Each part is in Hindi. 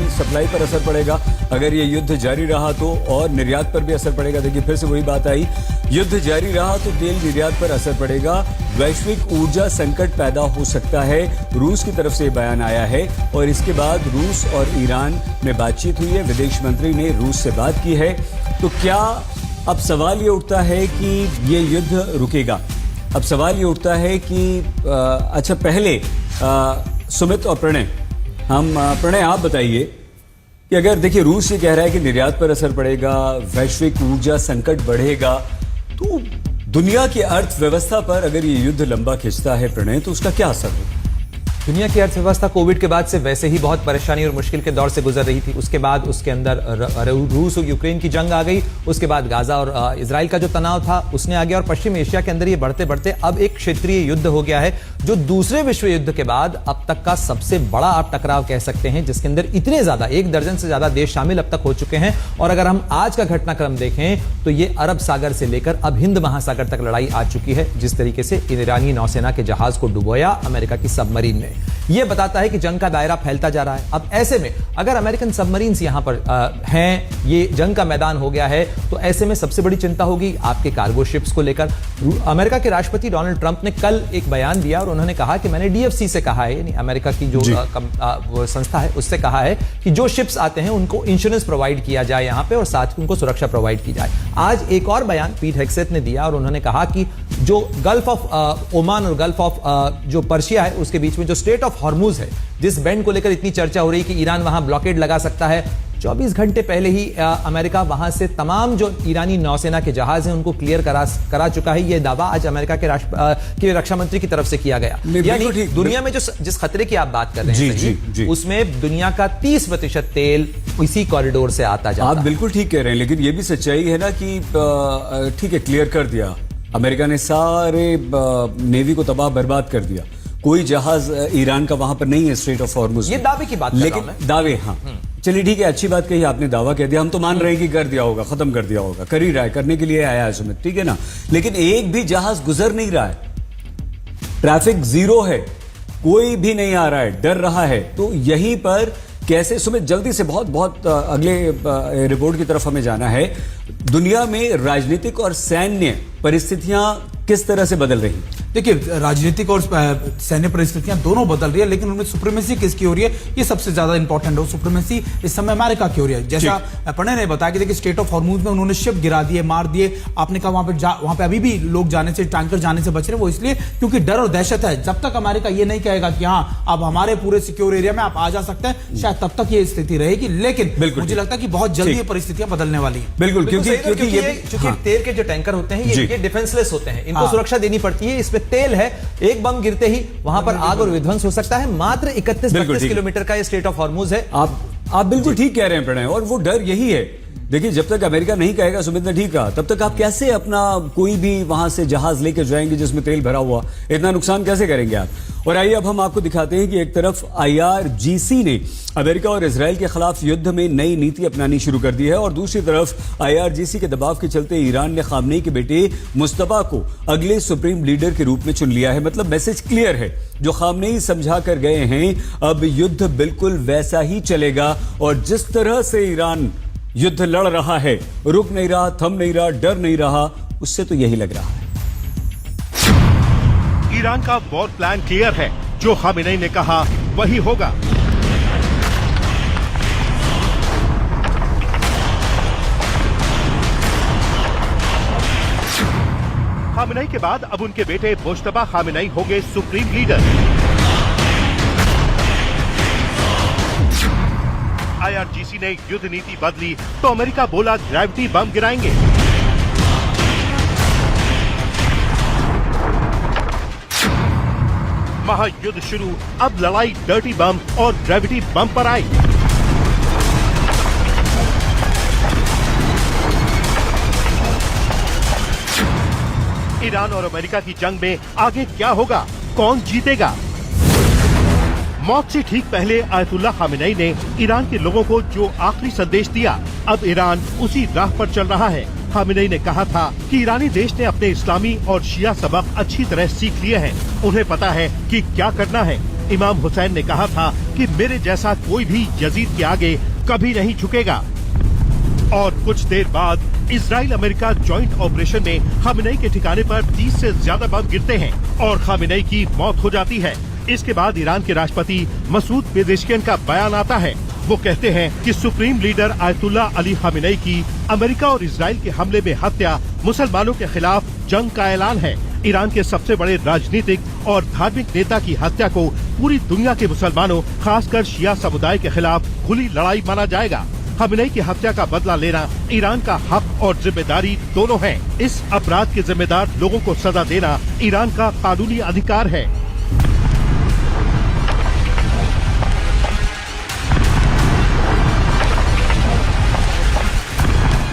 तेल सप्लाई पर असर पड़ेगा अगर ये युद्ध जारी रहा तो, और निर्यात पर भी असर पड़ेगा। देखिए फिर से वही बात आई, युद्ध जारी रहा तो तेल निर्यात पर असर पड़ेगा, वैश्विक ऊर्जा संकट पैदा हो सकता है, रूस की तरफ से बयान आया है। और इसके बाद रूस और ईरान में बातचीत हुई है, विदेश मंत्री ने रूस से बात की है। तो क्या अब सवाल ये उठता है कि ये युद्ध रुकेगा? अब सवाल ये उठता है कि अच्छा पहले सुमित और प्रणय, प्रणय आप बताइए कि अगर देखिए रूस ये कह रहा है कि निर्यात पर असर पड़ेगा, वैश्विक ऊर्जा संकट बढ़ेगा, तो दुनिया की अर्थव्यवस्था पर अगर ये युद्ध लंबा खिंचता है प्रणय, तो उसका क्या असर होगा? दुनिया की अर्थव्यवस्था कोविड के बाद से वैसे ही बहुत परेशानी और मुश्किल के दौर से गुजर रही थी। उसके बाद उसके अंदर रूस और यूक्रेन की जंग आ गई, उसके बाद गाजा और इजराइल का जो तनाव था उसने आ गया, और पश्चिम एशिया के अंदर ये बढ़ते बढ़ते अब एक क्षेत्रीय युद्ध हो गया है, जो दूसरे विश्व युद्ध के बाद अब तक का सबसे बड़ा आप टकराव कह सकते हैं, जिसके अंदर इतने ज्यादा 1 दर्जन से ज्यादा देश शामिल अब तक हो चुके हैं। और अगर हम आज का घटनाक्रम देखें तो ये अरब सागर से लेकर अब हिंद महासागर तक लड़ाई आ चुकी है। जिस तरीके से ईरानी नौसेना के जहाज को डुबोया अमेरिका की सबमरीन ने, यह बताता है कि जंग का दायरा फैलता जा रहा है। अब ऐसे में अगर अमेरिकन सबमरीन्स यहां पर हैं, ये जंग का मैदान हो गया है, तो ऐसे में सबसे बड़ी चिंता होगी आपके कार्गो शिप्स को लेकर। अमेरिका के राष्ट्रपति डोनाल्ड ट्रंप ने कल एक बयान दिया और उन्होंने कहा कि मैंने डीएफसी से कहा है, यानी अमेरिका की जो वो संस्था है उससे कहा है कि जो शिप्स आते हैं उनको इंश्योरेंस प्रोवाइड किया जाए यहां पे, और साथ ही उनको सुरक्षा प्रोवाइड की जाए। आज एक और बयान पीट हेग्सेथ ने दिया और उन्होंने कहा कि जो गल्फ ऑफ ओमान और गल्फ ऑफ जो पर्शिया है उसके बीच में जो स्ट्रेट ऑफ हॉर्मुज है, जिस बैंड को लेकर इतनी चर्चा हो रही कि ईरान वहां ब्लॉकेड लगा सकता है, 24 घंटे पहले ही अमेरिका वहां से तमाम जो ईरानी नौसेना के जहाज हैं उनको क्लियर करा चुका है। यह दावा आज अमेरिका के रक्षा मंत्री की तरफ से किया गया। यानी दुनिया में जो जिस खतरे की आप बात कर रहे हैं उसमें दुनिया का 30% तेल इसी कॉरिडोर से आता जाता है। आप बिल्कुल ठीक कह रहे हैं, लेकिन यह भी सच्चाई है ना कि ठीक है, क्लियर कर दिया अमेरिका ने, सारे नेवी को तबाह बर्बाद कर दिया, कोई जहाज ईरान का वहां पर नहीं है स्ट्रेट ऑफ हॉर्मुज। ये दावे की बात लेकिन दावे, हाँ चलिए ठीक है, अच्छी बात कही आपने, दावा कह दिया, हम तो मान रहे हैं कि कर दिया होगा, खत्म कर दिया होगा, कर ही रहा है, करने के लिए आया है सुमित, ठीक है ना। लेकिन एक भी जहाज गुजर नहीं रहा है, ट्रैफिक जीरो है, कोई भी नहीं आ रहा है, डर रहा है। तो यहीं पर कैसे सुमित, जल्दी से बहुत अगले रिपोर्ट की तरफ हमें जाना है। दुनिया में राजनीतिक और सैन्य परिस्थितियां किस तरह से बदल रही? देखिए, राजनीतिक और सैन्य परिस्थितियां दोनों बदल रही है, लेकिन उनमें सुप्रीमेसी किसकी हो रही है ये सबसे ज्यादा इंपॉर्टेंट है। सुप्रीमेसी इस समय अमेरिका की हो रही है। जैसा प्रणय ने बताया कि देखिए स्ट्रेट ऑफ हॉर्मुज में उन्होंने शिप गिरा दिए, मार दिए। आपने कहा वहां पे अभी भी लोग जाने से, टैंकर जाने से बच रहे हैं, वो इसलिए क्योंकि डर और दहशत है। जब तक अमेरिका ये नहीं कहेगा कि हाँ अब हमारे पूरे सिक्योर एरिया में आप आ जा सकते हैं, शायद तब तक ये स्थिति रहेगी। लेकिन मुझे लगता है कि बहुत जल्दी ये परिस्थितियां बदलने वाली है। बिल्कुल, क्योंकि तेल के जो टैंकर होते हैं ये डिफेंसलेस होते हैं, इनको सुरक्षा देनी पड़ती है। इसमें तेल है, एक बम गिरते ही वहां पर आग और विध्वंस हो सकता है। मात्र 31-32 किलोमीटर का ये स्ट्रेट ऑफ हॉर्मुज है। आप बिल्कुल ठीक कह रहे हैं प्रणय, और वो डर यही है। देखिए जब तक अमेरिका नहीं कहेगा, सुमित ने ठीक कहा, तब तक आप कैसे अपना कोई भी वहां से जहाज लेकर जाएंगे जिसमें तेल भरा हुआ, इतना नुकसान कैसे करेंगे आप? और आइए अब हम आपको दिखाते हैं कि एक तरफ IRGC ने अमेरिका और इजराइल के खिलाफ युद्ध में नई नीति अपनानी शुरू कर दी है, और दूसरी तरफ IRGC के दबाव के चलते ईरान ने खामनेई के बेटे मुस्तफा को अगले सुप्रीम लीडर के रूप में चुन लिया है। मतलब मैसेज क्लियर है, जो खामनेई समझा कर गए हैं, अब युद्ध बिल्कुल वैसा ही चलेगा। और जिस तरह से ईरान युद्ध लड़ रहा है, रुक नहीं रहा, थम नहीं रहा, डर नहीं रहा, उससे तो यही लग रहा है। ईरान का वॉर प्लान क्लियर है, जो खामेनेई ने कहा वही होगा। खामेनेई के बाद अब उनके बेटे मुश्तबा खामेनेई होंगे सुप्रीम लीडर। IRGC ने युद्ध नीति बदली तो अमेरिका बोला ग्रेविटी बम गिराएंगे। महायुद्ध शुरू, अब लड़ाई डर्टी बम और ग्रेविटी बम पर आई। ईरान और अमेरिका की जंग में आगे क्या होगा, कौन जीतेगा? मौत से ठीक पहले आयतुल्लाह खामेनेई ने ईरान के लोगों को जो आखिरी संदेश दिया, अब ईरान उसी राह पर चल रहा है। खामेनेई ने कहा था कि ईरानी देश ने अपने इस्लामी और शिया सबक अच्छी तरह सीख लिए हैं, उन्हें पता है कि क्या करना है। इमाम हुसैन ने कहा था कि मेरे जैसा कोई भी यजीद के आगे कभी नहीं झुकेगा। और कुछ देर बाद इजराइल अमेरिका जॉइंट ऑपरेशन में खामेनेई के ठिकाने पर 30 से ज्यादा बम गिरते हैं और खामेनेई की मौत हो जाती है। इसके बाद ईरान के राष्ट्रपति मसूद पेजेश्कियन का बयान आता है। वो कहते हैं कि supreme leader Ayatollah Ali Khamenei की अमेरिका और इजराइल के हमले में हत्या मुसलमानों के खिलाफ जंग का ऐलान है। ईरान के सबसे बड़े राजनीतिक और धार्मिक नेता की हत्या को पूरी दुनिया के मुसलमानों, खासकर शिया समुदाय के खिलाफ खुली लड़ाई माना जाएगा। खामेनेई की हत्या का बदला लेना ईरान का हक और जिम्मेदारी दोनों है। इस अपराध के जिम्मेदार लोगों को सजा देना ईरान का कानूनी अधिकार है।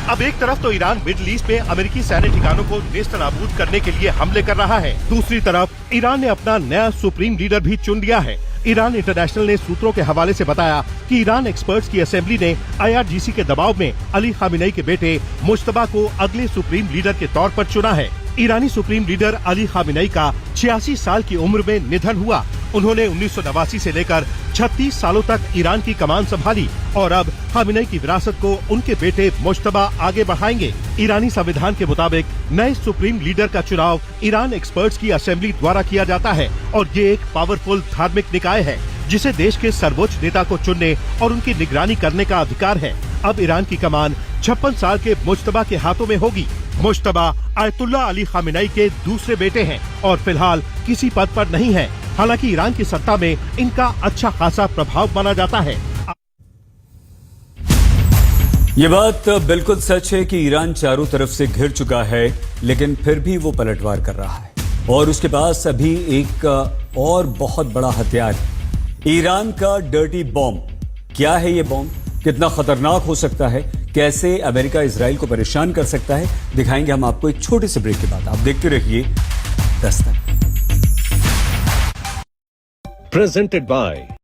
अब एक तरफ तो ईरान मिडिल ईस्ट में अमेरिकी सैन्य ठिकानों को नेस्तनाबूद करने के लिए हमले कर रहा है, दूसरी तरफ ईरान ने अपना नया सुप्रीम लीडर भी चुन लिया है। ईरान इंटरनेशनल ने सूत्रों के हवाले से बताया कि ईरान एक्सपर्ट्स की असेंबली ने IRGC के दबाव में अली खामेनेई के बेटे मुश्तबा को अगले सुप्रीम लीडर के तौर पर चुना है। ईरानी सुप्रीम लीडर अली खामेनेई का 86 साल की उम्र में निधन हुआ। उन्होंने 1989 से लेकर 36 सालों तक ईरान की कमान संभाली और अब खामेनेई की विरासत को उनके बेटे मुश्तबा आगे बढ़ाएंगे। ईरानी संविधान के मुताबिक नए सुप्रीम लीडर का चुनाव ईरान एक्सपर्ट्स की असेंबली द्वारा किया जाता है और ये एक पावरफुल धार्मिक निकाय है जिसे देश के सर्वोच्च नेता को चुनने और उनकी निगरानी करने का अधिकार है। अब ईरान की कमान 56 साल के मुश्तबा के हाथों में होगी। मुश्तबा आयतुल्लाह अली खामेनेई के दूसरे बेटे हैं और फिलहाल किसी पद पर नहीं है। हालांकि ईरान की सत्ता में इनका अच्छा खासा प्रभाव माना जाता है। ये बात बिल्कुल सच है कि ईरान चारों तरफ से घिर चुका है, लेकिन फिर भी वो पलटवार कर रहा है और उसके पास अभी एक और बहुत बड़ा हथियार है, ईरान का डर्टी बॉम्ब। क्या है ये बॉम्ब, कितना खतरनाक हो सकता है, कैसे अमेरिका इजराइल को परेशान कर सकता है, दिखाएंगे हम आपको एक छोटे से ब्रेक के बाद। आप देखते रहिए दस्तक। Presented by